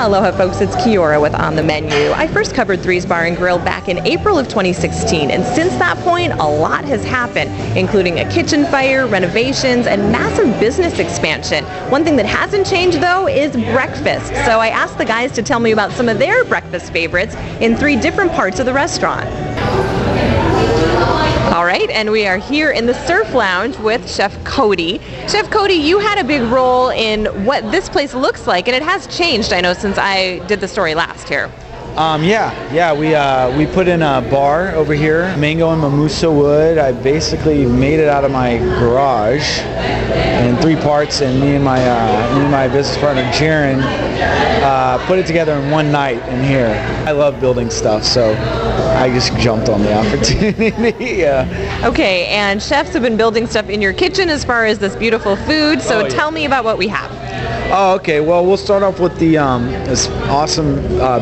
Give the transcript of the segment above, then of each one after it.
Aloha folks, it's Kiora with On the Menu. I first covered Three's Bar and Grill back in April of 2016, and since that point a lot has happened, including a kitchen fire, renovations, and massive business expansion. One thing that hasn't changed though is breakfast, so I asked the guys to tell me about some of their breakfast favorites in 3 different parts of the restaurant. All right, and we are here in the Surf Lounge with Chef Cody. Chef Cody, you had a big role in what this place looks like, and it has changed, I know, since I did the story last here. We put in a bar over here, mango and mimosa wood. I basically made it out of my garage in 3 parts, and me and my business partner Jaron put it together in one night in here. I love building stuff, so I just jumped on the opportunity. Yeah. Okay, and chefs have been building stuff in your kitchen as far as this beautiful food, so tell me about what we have. Oh, okay. Well, we'll start off with the this awesome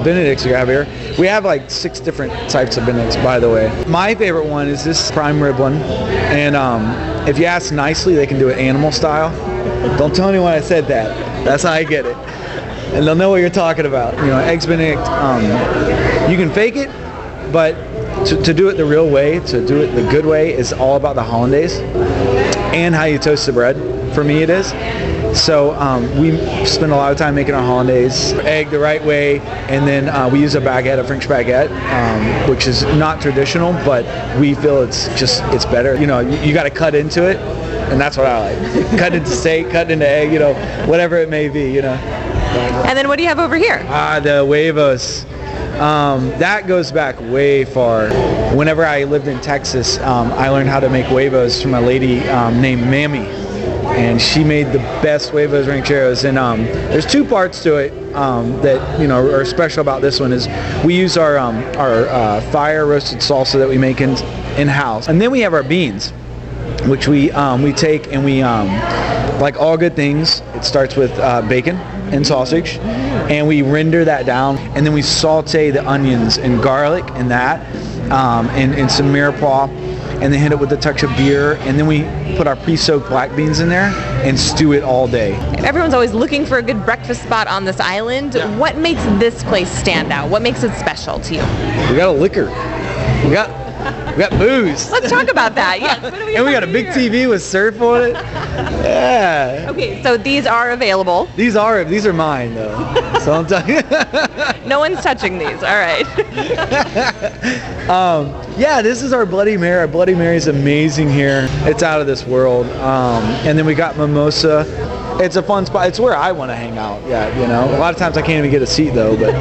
Benedicts we have here. We have like 6 different types of Benedicts, by the way. My favorite one is this prime rib one, and if you ask nicely, they can do it animal style. Don't tell anyone I said that. That's how I get it, and they'll know what you're talking about. You know, eggs Benedict. You can fake it, but to do it the real way, to do it the good way, is all about the hollandaise and how you toast the bread. For me, it is. So we spend a lot of time making our hollandaise, egg the right way, and then we use a baguette, a French baguette, which is not traditional, but we feel it's better. You know, you got to cut into it, and that's what I like. Cut into steak, cut into egg, you know, whatever it may be, you know. And then what do you have over here? The huevos. That goes back way far. Whenever I lived in Texas, I learned how to make huevos from a lady named Mammy. And she made the best huevos rancheros, and there's 2 parts to it that, you know, are special about this one. Is we use our fire roasted salsa that we make in-house, and then we have our beans, which we take and we like all good things, it starts with bacon and sausage, and we render that down, and then we saute the onions and garlic and that and some mirepoix, and then hit it with a touch of beer, and then we put our pre-soaked black beans in there and stew it all day. Everyone's always looking for a good breakfast spot on this island. Yeah. What makes this place stand out? What makes it special to you? We got a liquor. We got booze. Let's talk about that. Yes. And we got a big TV with surf on it. Yeah. Okay, so these are available. These are mine though. So I'm telling you. No one's touching these. All right. Yeah, this is our Bloody Mary. Our Bloody Mary is amazing here. It's out of this world. And then we got mimosa. It's a fun spot. It's where I want to hang out. Yeah, you know. A lot of times I can't even get a seat though, but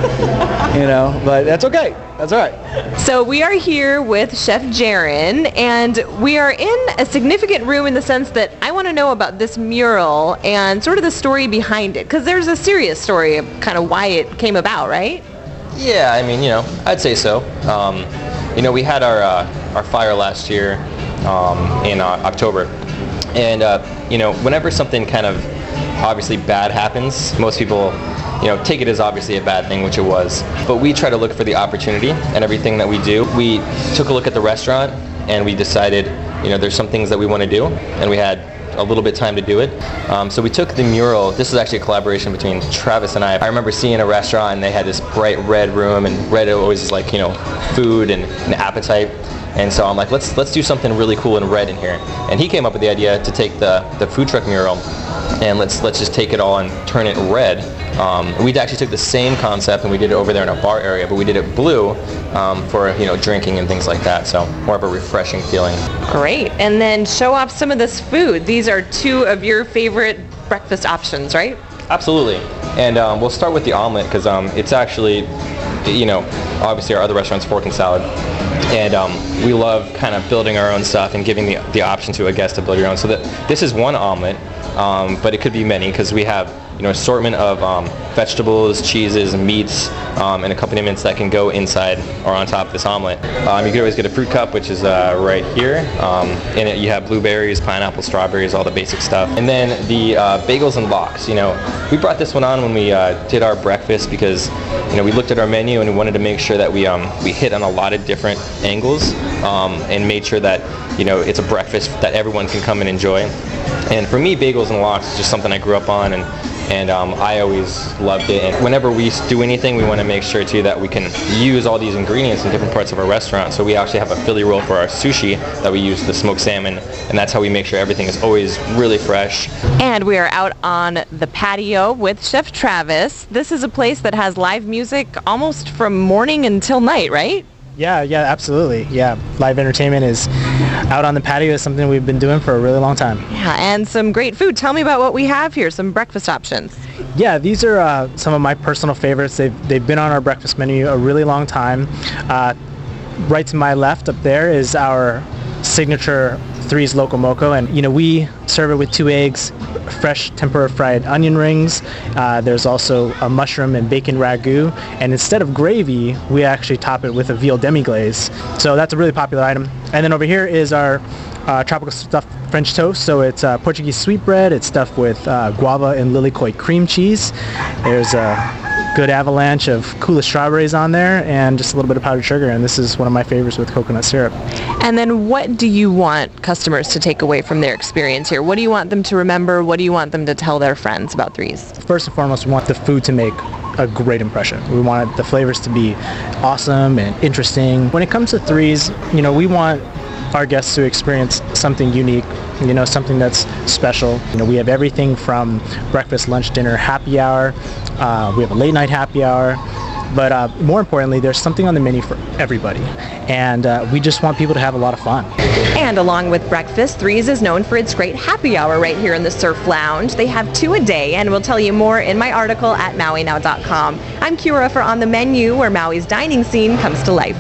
you know, but that's okay. That's all right. So we are here with Chef Jaron, and we are in a significant room in the sense that I want to know about this mural and sort of the story behind it, because there's a serious story of kind of why it came about, right? Yeah, I mean, you know, I'd say so. You know, we had our fire last year in October, and you know, whenever something kind of obviously bad happens, most people, you know, take it as obviously a bad thing, which it was. But we try to look for the opportunity in everything that we do. We took a look at the restaurant and we decided, you know, there's some things that we want to do, and we had a little bit of time to do it. So we took the mural. This is actually a collaboration between Travis and I. I remember seeing a restaurant and they had this bright red room, and red always is like, you know, food and an appetite. And so I'm like, let's do something really cool in red in here. And he came up with the idea to take the food truck mural and let's just take it all and turn it red. We actually took the same concept and we did it over there in a bar area, but we did it blue for, you know, drinking and things like that. So more of a refreshing feeling. Great. And then show off some of this food. These are 2 of your favorite breakfast options, right? Absolutely. And we'll start with the omelet because it's actually, you know, obviously our other restaurant's fork and salad. And we love kind of building our own stuff and giving the option to a guest to build your own. So that this is one omelet, but it could be many because we have, you know, assortment of vegetables, cheeses, meats, and accompaniments that can go inside or on top of this omelet. You can always get a fruit cup, which is right here. In it you have blueberries, pineapple, strawberries, all the basic stuff. And then the bagels and lox. You know, we brought this one on when we did our breakfast because, you know, we looked at our menu and we wanted to make sure that we hit on a lot of different angles and made sure that, you know, it's a breakfast that everyone can come and enjoy. And for me, bagels and lox is just something I grew up on, and and I always loved it. And whenever we do anything, we want to make sure too that we can use all these ingredients in different parts of our restaurant. So we actually have a Philly roll for our sushi that we use the smoked salmon, and that's how we make sure everything is always really fresh. And we are out on the patio with Chef Travis. This is a place that has live music almost from morning until night, right? Yeah, absolutely. Yeah, live entertainment is out on the patio is something we've been doing for a really long time. Yeah, and some great food. Tell me about what we have here, some breakfast options. Yeah, these are some of my personal favorites. They've been on our breakfast menu a really long time. Right to my left up there is our signature Threes Loco Moco, and we serve it with 2 eggs, fresh tempura fried onion rings. There's also a mushroom and bacon ragu, and instead of gravy, we actually top it with a veal demi-glaze. So that's a really popular item. And then over here is our tropical stuffed French toast. So it's Portuguese sweetbread. It's stuffed with guava and lilikoi cream cheese. There's a good avalanche of Kula strawberries on there, and just a little bit of powdered sugar, and this is one of my favorites with coconut syrup. And then what do you want customers to take away from their experience here? What do you want them to remember? What do you want them to tell their friends about Threes? First and foremost, we want the food to make a great impression. We want the flavors to be awesome and interesting. When it comes to Threes, we want our guests to experience something unique, something that's special. We have everything from breakfast, lunch, dinner, happy hour. We have a late night happy hour. But more importantly, there's something on the menu for everybody. And we just want people to have a lot of fun. And along with breakfast, Threes is known for its great happy hour right here in the Surf Lounge. They have 2 a day, and we'll tell you more in my article at MauiNow.com. I'm Kira for On the Menu, where Maui's dining scene comes to life.